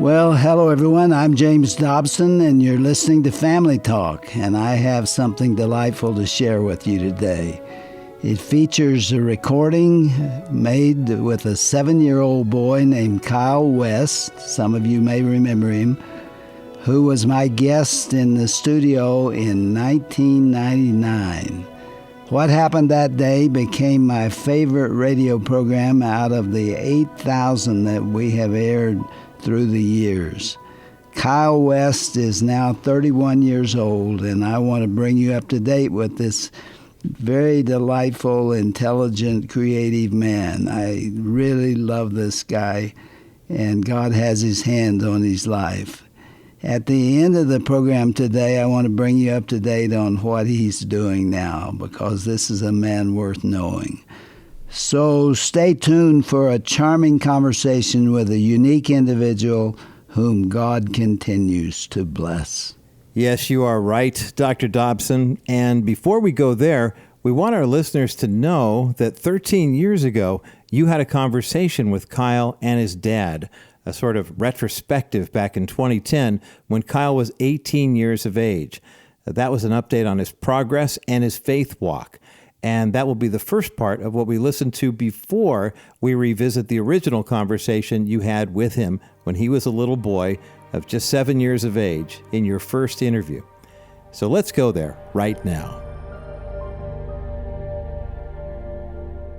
Well, hello everyone. I'm James Dobson, and you're listening to Family Talk, and I have something delightful to share with you today. It features a recording made with a 7-year-old boy named Kyle West. Some of you may remember him, who was my guest in the studio in 1999. What happened that day became my favorite radio program out of the 8,000 that we have aired through the years. Kyle West is now 31 years old, and I want to bring you up to date with this very delightful, intelligent, creative man. I really love this guy, and God has his hand on his life. At the end of the program today, I want to bring you up to date on what he's doing now, because this is a man worth knowing. So stay tuned for a charming conversation with a unique individual whom God continues to bless. Yes, you are right, Dr. Dobson. And before we go there, we want our listeners to know that 13 years ago, you had a conversation with Kyle and his dad, a sort of retrospective back in 2010 when Kyle was 18 years of age. That was an update on his progress and his faith walk. And that will be the first part of what we listen to before we revisit the original conversation you had with him when he was a little boy of just 7 years of age in your first interview. So let's go there right now.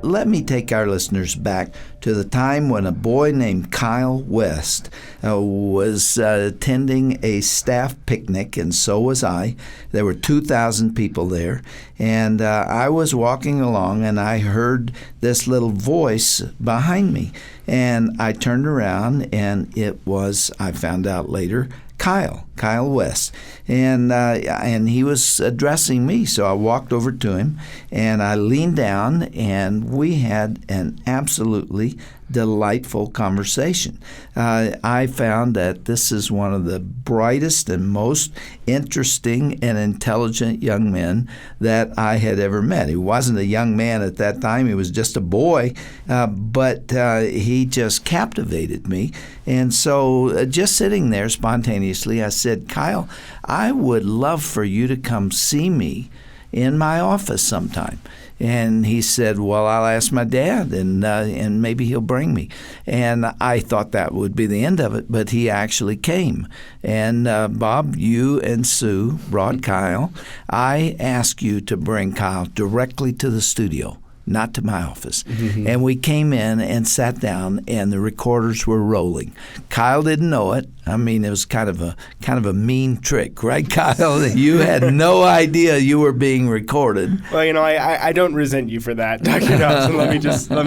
Let me take our listeners back to the time when a boy named Kyle West was attending a staff picnic, and so was I. There were 2,000 people there, and I was walking along, and I heard this little voice behind me, and I turned around, and it was, I found out later, Kyle West, and he was addressing me. So I walked over to him, and I leaned down, and we had an absolutely delightful conversation. I found that this is one of the brightest and most interesting and intelligent young men that I had ever met. He wasn't a young man at that time. He was just a boy, but he just captivated me. And so just sitting there spontaneously, I said, Kyle, I would love for you to come see me in my office sometime. And he said, well, I'll ask my dad, and maybe he'll bring me. And I thought that would be the end of it, but he actually came. And Bob, you and Sue brought Kyle. I asked you to bring Kyle directly to the studio, not to my office. Mm-hmm. And we came in and sat down, and the recorders were rolling. Kyle didn't know it. I mean, it was kind of a mean trick, right, Kyle? You had no idea you were being recorded. Well, you know, I don't resent you for that, Dr. Dobson. let me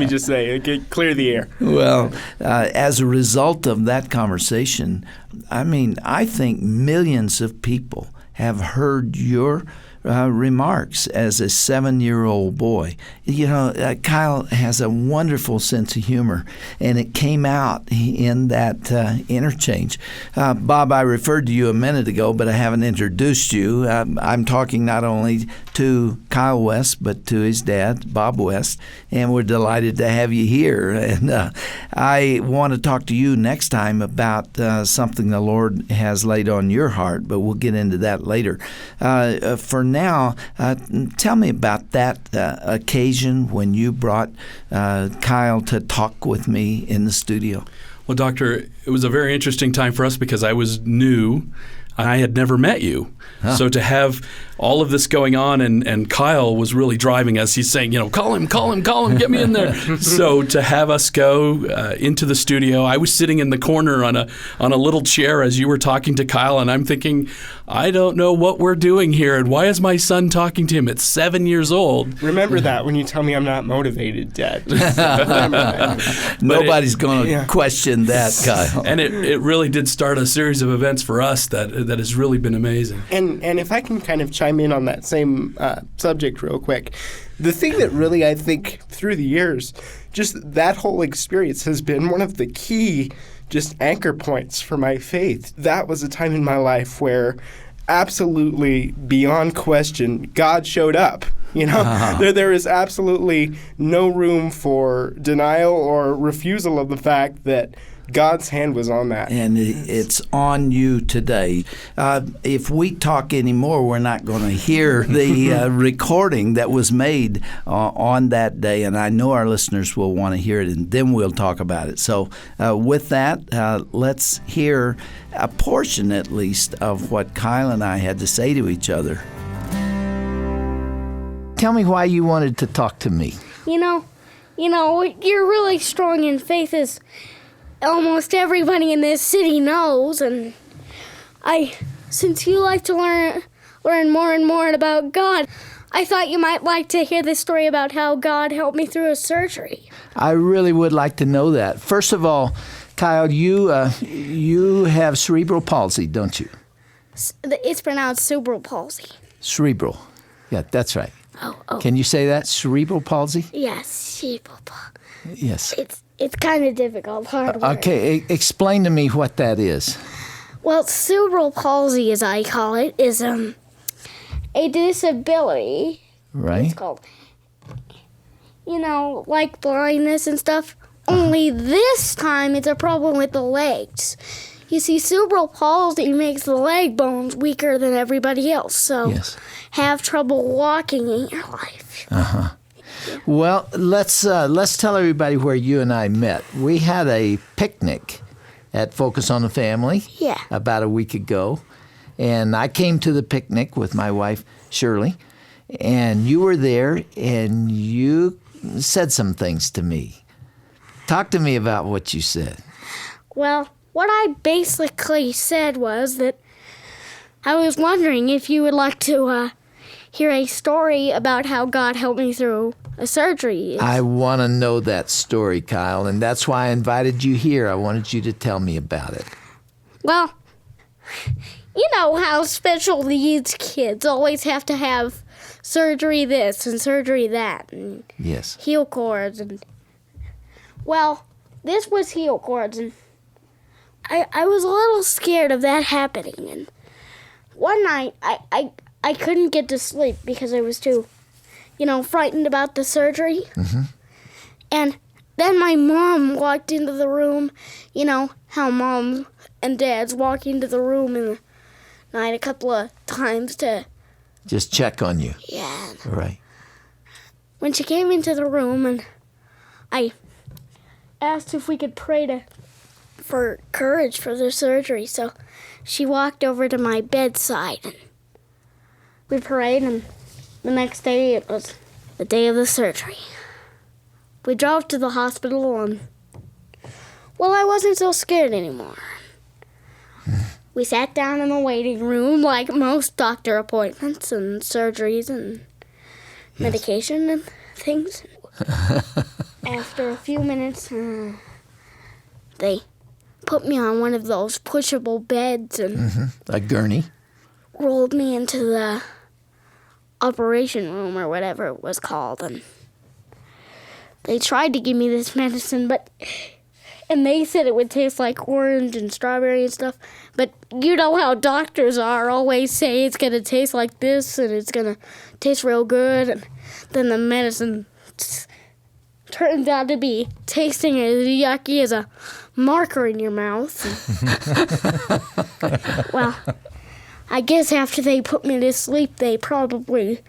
just say, clear the air. Well, as a result of that conversation, I mean, I think millions of people have heard your remarks as a 7-year-old boy. You know, Kyle has a wonderful sense of humor, and it came out in that interchange. Bob, I referred to you a minute ago, but I haven't introduced you. I'm talking not only to Kyle West, but to his dad, Bob West, and we're delighted to have you here. And I want to talk to you next time about something the Lord has laid on your heart, but we'll get into that later. For now, tell me about that occasion when you brought Kyle to talk with me in the studio. Well, Doctor, it was a very interesting time for us because I was new. I had never met you. Huh. So to have all of this going on, and Kyle was really driving us. He's saying, you know, call him, get me in there. So to have us go into the studio, I was sitting in the corner on a little chair as you were talking to Kyle, and I'm thinking, I don't know what we're doing here, and why is my son talking to him at 7 years old? Remember that when you tell me I'm not motivated, Dad. Nobody's going to question that, Kyle. And it really did start a series of events for us that has really been amazing. And if I can kind of chime in on that same subject real quick, the thing that really, I think, through the years, just that whole experience has been one of the key just anchor points for my faith. That was a time in my life where absolutely, beyond question, God showed up. You know, there is absolutely no room for denial or refusal of the fact that God's hand was on that. And it's on you today. If we talk anymore, we're not going to hear the recording that was made on that day. And I know our listeners will want to hear it, and then we'll talk about it. So with that, let's hear a portion, at least, of what Kyle and I had to say to each other. Tell me why you wanted to talk to me. You know, you're really strong in faith, as almost everybody in this city knows, and since you like to learn more and more about God, I thought you might like to hear the story about how God helped me through a surgery. I really would like to know that. First of all, Kyle, you have cerebral palsy, don't you? It's pronounced cerebral palsy. Cerebral. Yeah, that's right. Oh. Can you say that? Cerebral palsy? Yes, cerebral palsy. Yes. It's kind of difficult, hard word. Okay, explain to me what that is. Well, cerebral palsy, as I call it, is a disability. Right. It's called, like blindness and stuff. Only this time it's a problem with the legs. You see, cerebral palsy makes the leg bones weaker than everybody else, so have trouble walking in your life. Well, let's tell everybody where you and I met. We had a picnic at Focus on the Family about a week ago, and I came to the picnic with my wife, Shirley, and you were there, and you said some things to me. Talk to me about what you said. Well, what I basically said was that I was wondering if you would like to hear a story about how God helped me through a surgery. I want to know that story, Kyle, and that's why I invited you here. I wanted you to tell me about it. Well, you know how special needs kids always have to have surgery this and surgery that. And heel cords. Well, this was heel cords, and I was a little scared of that happening. And one night, I couldn't get to sleep because I was too, frightened about the surgery. And then my mom walked into the room, how moms and dads walk into the room in the night a couple of times to just check on you. Yeah. Right. When she came into the room, and I asked if we could pray for courage for the surgery, so she walked over to my bedside, and we prayed, and the next day it was the day of the surgery. We drove to the hospital, and I wasn't so scared anymore. We sat down in the waiting room like most doctor appointments and surgeries and medication and things. After a few minutes, they put me on one of those pushable beds and a gurney. Rolled me into the operation room or whatever it was called, and they tried to give me this medicine, and they said it would taste like orange and strawberry and stuff, but you know how doctors are, always say it's going to taste like this and it's going to taste real good, and then the medicine turns out to be tasting as yucky as a marker in your mouth. Well, I guess after they put me to sleep, they probably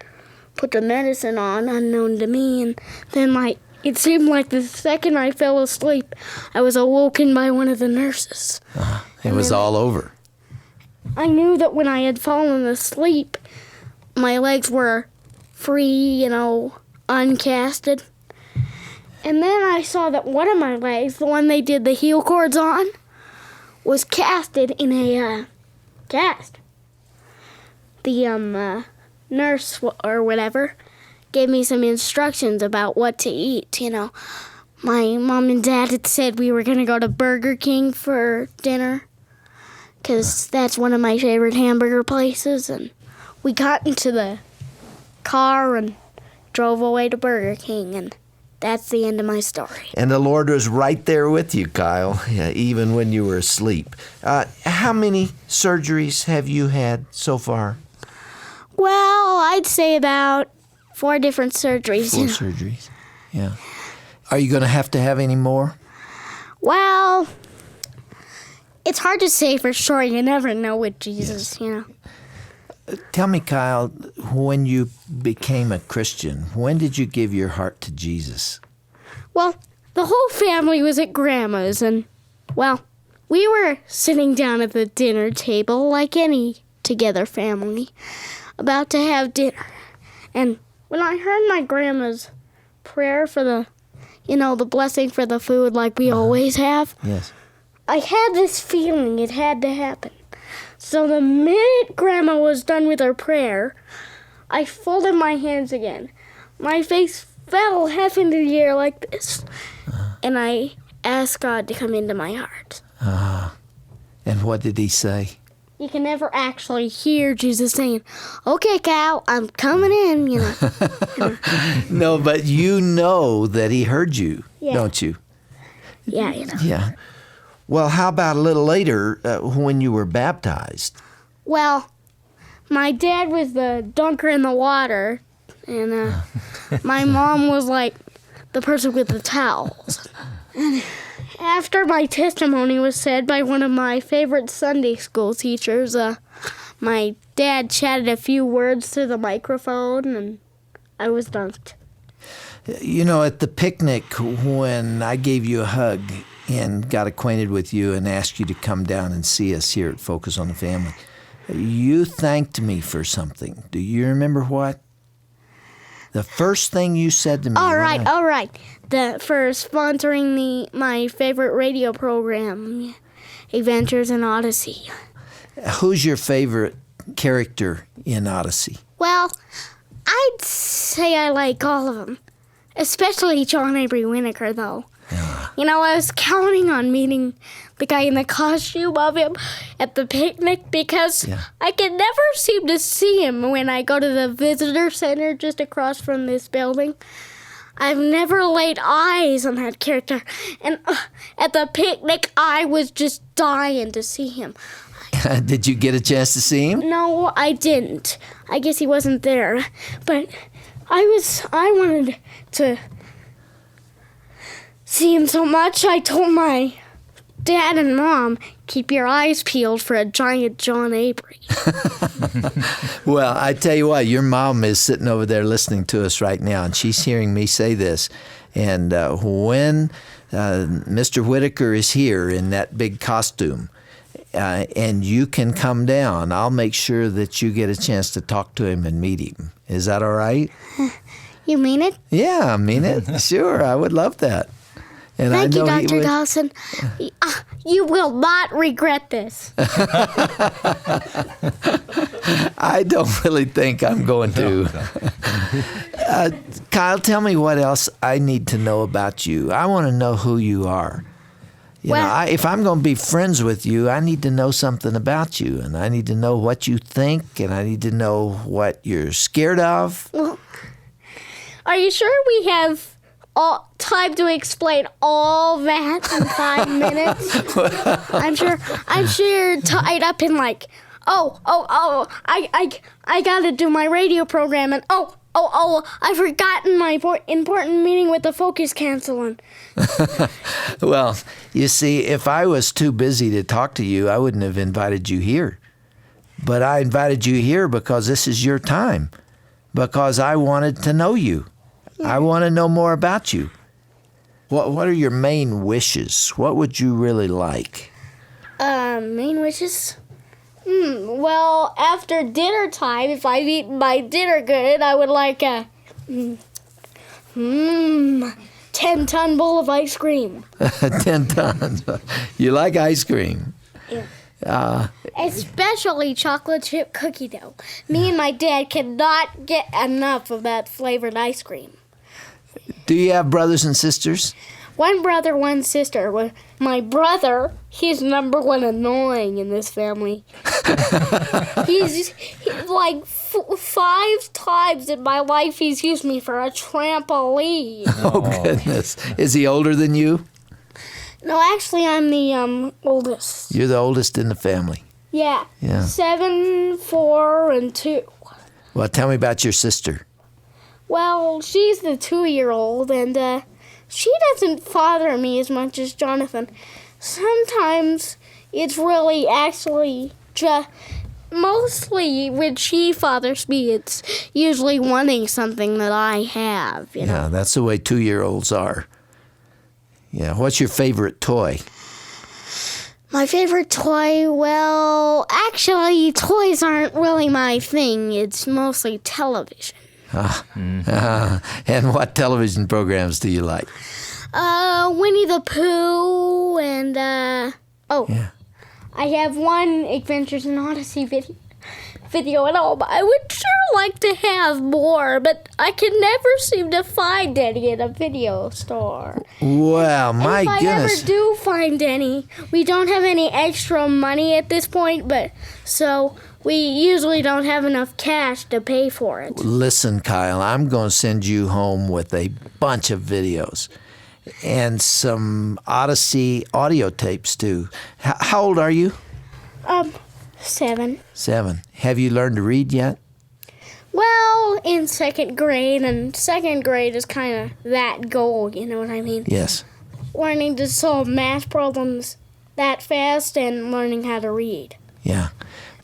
put the medicine on, unknown to me, and then it seemed like the second I fell asleep, I was awoken by one of the nurses. It was all over. I knew that when I had fallen asleep, my legs were free, uncasted. And then I saw that one of my legs, the one they did the heel cords on, was casted in a cast. The nurse or whatever gave me some instructions about what to eat, My mom and dad had said we were going to go to Burger King for dinner because that's one of my favorite hamburger places. And we got into the car and drove away to Burger King, and that's the end of my story. And the Lord was right there with you, Kyle, even when you were asleep. How many surgeries have you had so far? Well, I'd say about 4 different surgeries. 4 surgeries, yeah. Are you going to have any more? Well, It's hard to say for sure. You never know with Jesus, you know. Tell me, Kyle, when you became a Christian, when did you give your heart to Jesus? Well, the whole family was at Grandma's, and, well, we were sitting down at the dinner table like any together family, about to have dinner. And when I heard my grandma's prayer for the blessing for the food like we always have, Yes. I had this feeling it had to happen. So the minute Grandma was done with her prayer, I folded my hands again. My face fell half into the air like this, and I asked God to come into my heart. And what did he say? You can never actually hear Jesus saying, "Okay, Cal, I'm coming in," you know. No, but you know that he heard you, Yeah. don't you? Yeah, you know. Yeah. Well, how about a little later when you were baptized? Well, my dad was the dunker in the water, and my mom was like the person with the towels. And after my testimony was said by one of my favorite Sunday school teachers, my dad chatted a few words to the microphone, and I was dunked. You know, at the picnic when I gave you a hug and got acquainted with you and asked you to come down and see us here at Focus on the Family, you thanked me for something. Do you remember what? The first thing you said to me. All right. For sponsoring my favorite radio program, Adventures in Odyssey. Who's your favorite character in Odyssey? Well, I'd say I like all of them, especially John Avery Winokur, though. You know, I was counting on meeting the guy in the costume of him at the picnic because I can never seem to see him when I go to the visitor center just across from this building. I've never laid eyes on that character, and at the picnic I was just dying to see him. Did you get a chance to see him? No, I didn't. I guess he wasn't there, but I wanted to see him so much, I told my dad and mom, keep your eyes peeled for a giant John Avery. Well, I tell you what, your mom is sitting over there listening to us right now, and she's hearing me say this. And when Mr. Whitaker is here in that big costume, and you can come down, I'll make sure that you get a chance to talk to him and meet him. Is that all right? You mean it? Yeah, I mean it. Sure, I would love that. And Thank you, I know Dr. Dawson. You will not regret this. I don't really think I'm going to. Kyle, tell me what else I need to know about you. I want to know who you are. You know, if I'm going to be friends with you, I need to know something about you, and I need to know what you think, and I need to know what you're scared of. Well, are you sure we have time to explain all that in 5 minutes? I'm sure you're tied up in like, I gotta do my radio program, and I've forgotten my important meeting with the Focus Council. Well, you see, if I was too busy to talk to you, I wouldn't have invited you here. But I invited you here because this is your time, because I wanted to know you. Yeah. I want to know more about you. What are your main wishes? What would you really like? Main wishes? Well, after dinner time, if I've eaten my dinner good, I would like a 10-ton bowl of ice cream. 10 tons. You like ice cream? Yeah. Especially chocolate chip cookie dough. Me and my dad cannot get enough of that flavored ice cream. Do you have brothers and sisters? One brother, one sister. My brother, he's number one annoying in this family. he's like 5 times in my life he's used me for a trampoline. Oh, goodness. Is he older than you? No, actually, I'm the oldest. You're the oldest in the family. Yeah. 7, 4, and 2. Well, tell me about your sister. Well, she's the 2-year-old, and she doesn't bother me as much as Jonathan. Sometimes, it's really actually just mostly when she fathers me, it's usually wanting something that I have, you know. Yeah, that's the way 2-year-olds are. Yeah, what's your favorite toy? My favorite toy, well, actually, toys aren't really my thing. It's mostly television. And what television programs do you like? Winnie the Pooh and, Yeah. I have one Adventures in Odyssey video at all, but I would sure like to have more, but I can never seem to find any in a video store. Well, my if I goodness. ever do find any, we don't have any extra money at this point, but so we usually don't have enough cash to pay for it. Listen, Kyle, I'm going to send you home with a bunch of videos and some Odyssey audio tapes, too. How old are you? 7. 7. Have you learned to read yet? Well, in 2nd grade, and 2nd grade is kind of that goal, you know what I mean? Yes. Learning to solve math problems that fast and learning how to read. Yeah.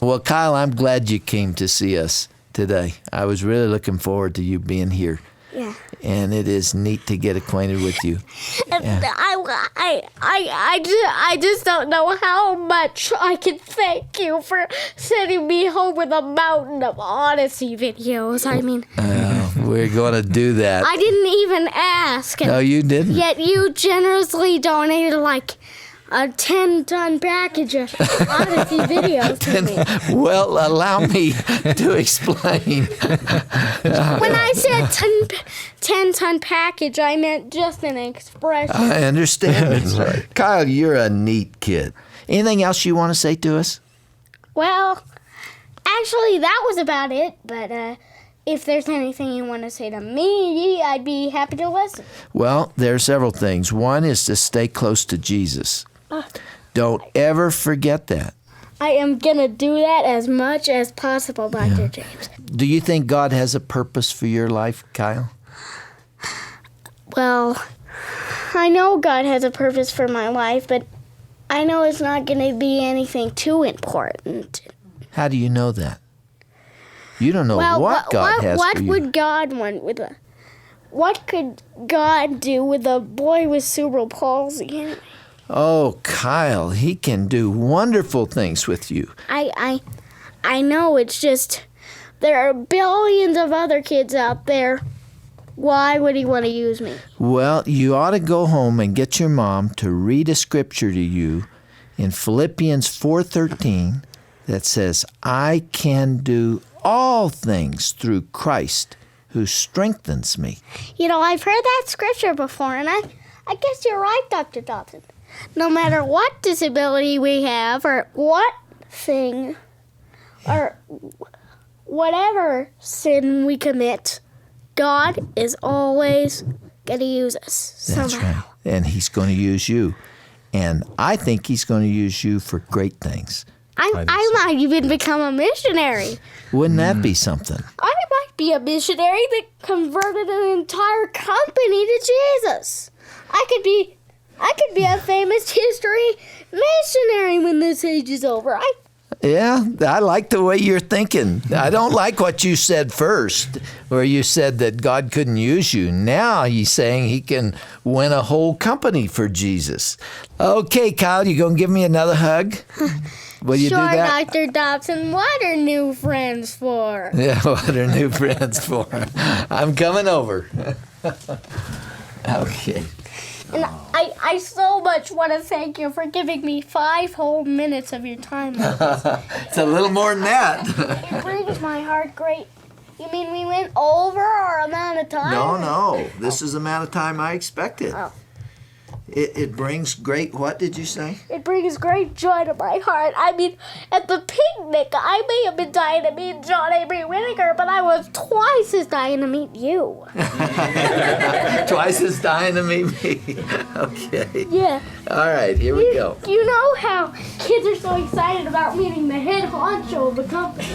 Well, Kyle, I'm glad you came to see us today. I was really looking forward to you being here. Yeah. And it is neat to get acquainted with you. And I just don't know how much I can thank you for sending me home with a mountain of Odyssey videos. I mean, We're going to do that. I didn't even ask. And No, you didn't. yet you generously donated like a 10-ton package of Odyssey videos to me. Well, allow me to explain. When I said 10-ton package, I meant just an expression. I understand. Kyle, you're a neat kid. Anything else you want to say to us? Well, actually, that was about it. But if there's anything you want to say to me, I'd be happy to listen. Well, there are several things. One is to stay close to Jesus. Don't ever forget that. I am going to do that as much as possible, Dr. James. Do you think God has a purpose for your life, Kyle? Well, I know God has a purpose for my life, but I know it's not going to be anything too important. How do you know that? You don't know what God has for you. What would God want with a... What could God do with a boy with cerebral palsy anyway? Oh, Kyle, he can do wonderful things with you. I know, it's just there are billions of other kids out there. Why would he want to use me? Well, you ought to go home and get your mom to read a scripture to you in Philippians 4:13 that says, I can do all things through Christ who strengthens me. You know, I've heard that scripture before, and I guess you're right, Dr. Dobson. No matter what disability we have, or what thing, or whatever sin we commit, God is always going to use us somehow. That's right. And he's going to use you. And I think he's going to use you for great things. I might even become a missionary. Wouldn't that be something? I might be a missionary that converted an entire company to Jesus. I could be a famous history missionary when this age is over. Yeah, I like the way you're thinking. I don't like what you said first, where you said that God couldn't use you. Now he's saying he can win a whole company for Jesus. Okay, Kyle, you going to give me another hug? Will you sure, do that? Dr. Dobson, what are new friends for? Yeah, what are new friends for? I'm coming over. Okay. And I so much want to thank you for giving me 5 whole minutes of your time. It's a little more than that. It brings my heart great. You mean we went over our amount of time? No. This is the amount of time I expected. Oh. It brings great, what did you say? It brings great joy to my heart. I mean, at the picnic, I may have been dying to meet John Avery Whittaker, but I was twice as dying to meet you. Twice as dying to meet me. Okay. Yeah. All right, here we go. You know how kids are so excited about meeting the head honcho of the company.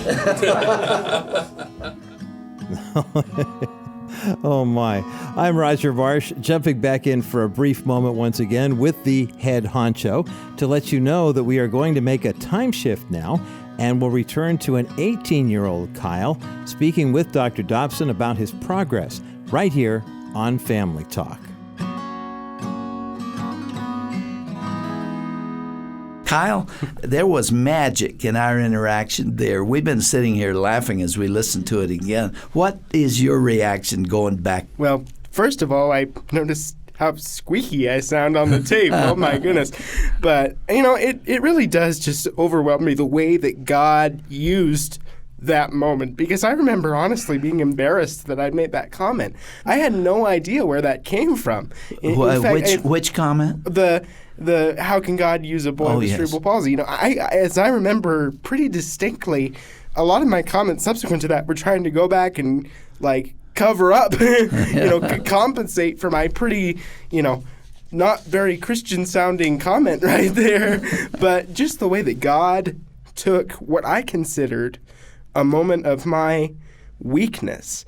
Oh, my. I'm Roger Varsh, jumping back in for a brief moment once again with the head honcho to let you know that we are going to make a time shift now, and we'll return to an 18-year-old Kyle speaking with Dr. Dobson about his progress right here on Family Talk. Kyle, there was magic in our interaction there. We've been sitting here laughing as we listen to it again. What is your reaction going back? Well, first of all, I noticed how squeaky I sound on the tape. Oh, my goodness. But, it really does just overwhelm me the way that God used that moment, because I remember honestly being embarrassed that I'd made that comment. I had no idea where that came from. In fact, which comment? The how can God use a boy with cerebral palsy? As I remember pretty distinctly, a lot of my comments subsequent to that were trying to go back and cover up, compensate for my pretty, not very Christian sounding comment right there. But just the way that God took what I considered a moment of my weakness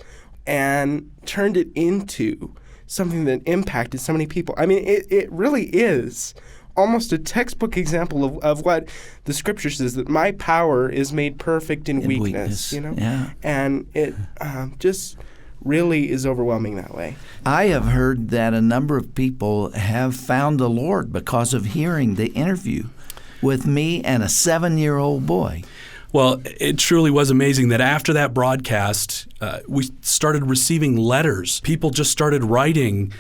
and turned it into something that impacted so many people. I mean, it really is almost a textbook example of what the scripture says, that my power is made perfect in weakness. Yeah. And it just really is overwhelming that way. I have heard that a number of people have found the Lord because of hearing the interview with me and a 7-year-old boy. Well, it truly was amazing that after that broadcast, we started receiving letters. People just started writing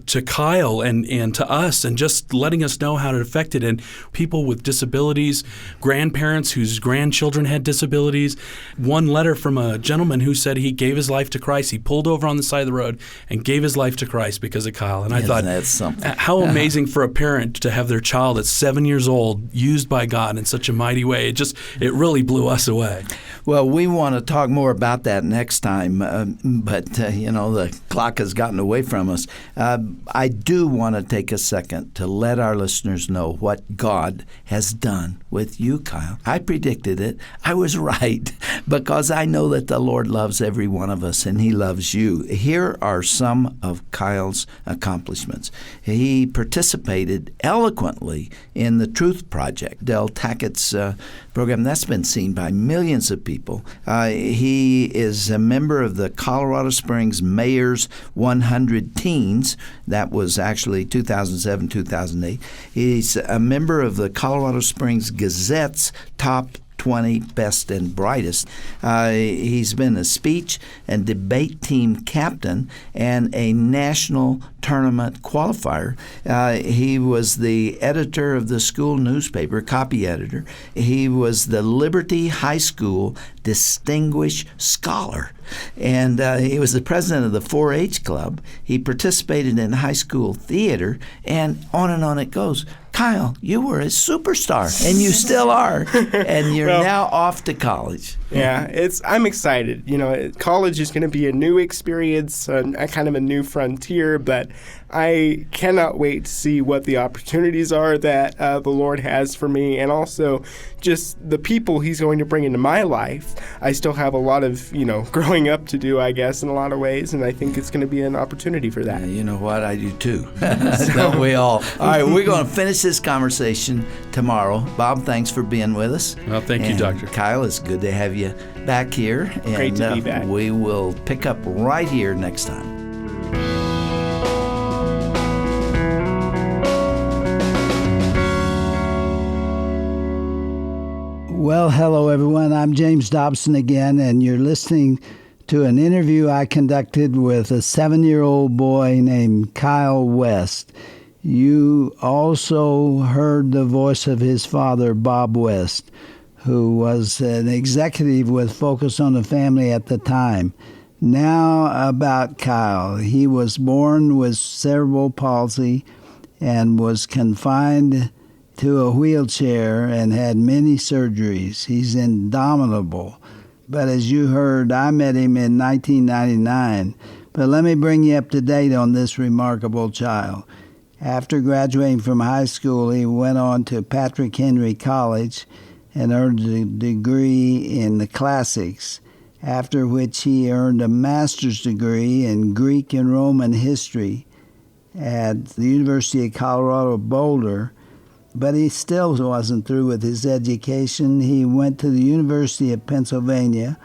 to Kyle and to us and just letting us know how it affected. And people with disabilities, grandparents whose grandchildren had disabilities. One letter from a gentleman who said he gave his life to Christ. He pulled over on the side of the road and gave his life to Christ because of Kyle. And I thought, that's something. How amazing for a parent to have their child at 7 years old used by God in such a mighty way. It really blew us away. Well, we want to talk more about that next time, but the clock has gotten away from us. I do want to take a second to let our listeners know what God has done with you, Kyle. I predicted it. I was right because I know that the Lord loves every one of us and He loves you. Here are some of Kyle's accomplishments. He participated eloquently in the Truth Project, Del Tackett's program. That's been seen by millions of people. He is a member of the Colorado Springs Mayor's 100 Teens. That was actually 2007, 2008. He's a member of the Colorado Springs Gazette's top 20 best and brightest. He's been a speech and debate team captain and a national tournament qualifier. He was the editor of the school newspaper, copy editor. He was the Liberty High School Distinguished Scholar. And he was the president of the 4-H club. He participated in high school theater, and on it goes. Kyle, you were a superstar, and you still are, and you're now off to college. Yeah, I'm excited. College is going to be a new experience, a kind of a new frontier, but I cannot wait to see what the opportunities are that the Lord has for me, and also just the people He's going to bring into my life. I still have a lot of, growing up to do, I guess, in a lot of ways, and I think it's going to be an opportunity for that. You know what? I do too. Don't we all? All right, we're going to finish this conversation tomorrow. Bob, thanks for being with us. Well, thank you, Doctor. Kyle, it's good to have you back here. Great to be back. We will pick up right here next time. Well, hello, everyone. I'm James Dobson again, and you're listening to an interview I conducted with a 7-year-old boy named Kyle West. You also heard the voice of his father, Bob West, who was an executive with Focus on the Family at the time. Now about Kyle. He was born with cerebral palsy and was confined to a wheelchair and had many surgeries. He's indomitable. But as you heard, I met him in 1999. But let me bring you up to date on this remarkable child. After graduating from high school, he went on to Patrick Henry College and earned a degree in the classics. after which he earned a master's degree in Greek and Roman history at the University of Colorado Boulder. But he still wasn't through with his education. He went to the University of Pennsylvania,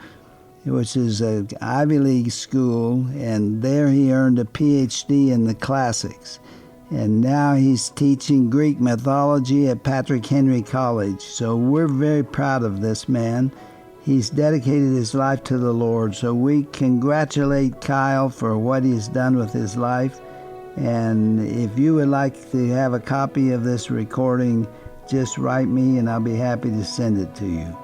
which is an Ivy League school, and there he earned a PhD in the classics. And now he's teaching Greek mythology at Patrick Henry College. So we're very proud of this man. He's dedicated his life to the Lord. So we congratulate Kyle for what he's done with his life. And if you would like to have a copy of this recording, just write me and I'll be happy to send it to you.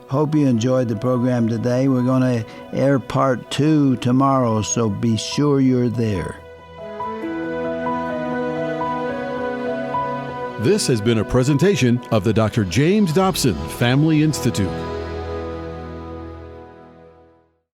Hope you enjoyed the program today. We're going to air part 2 tomorrow, so be sure you're there. This has been a presentation of the Dr. James Dobson Family Institute.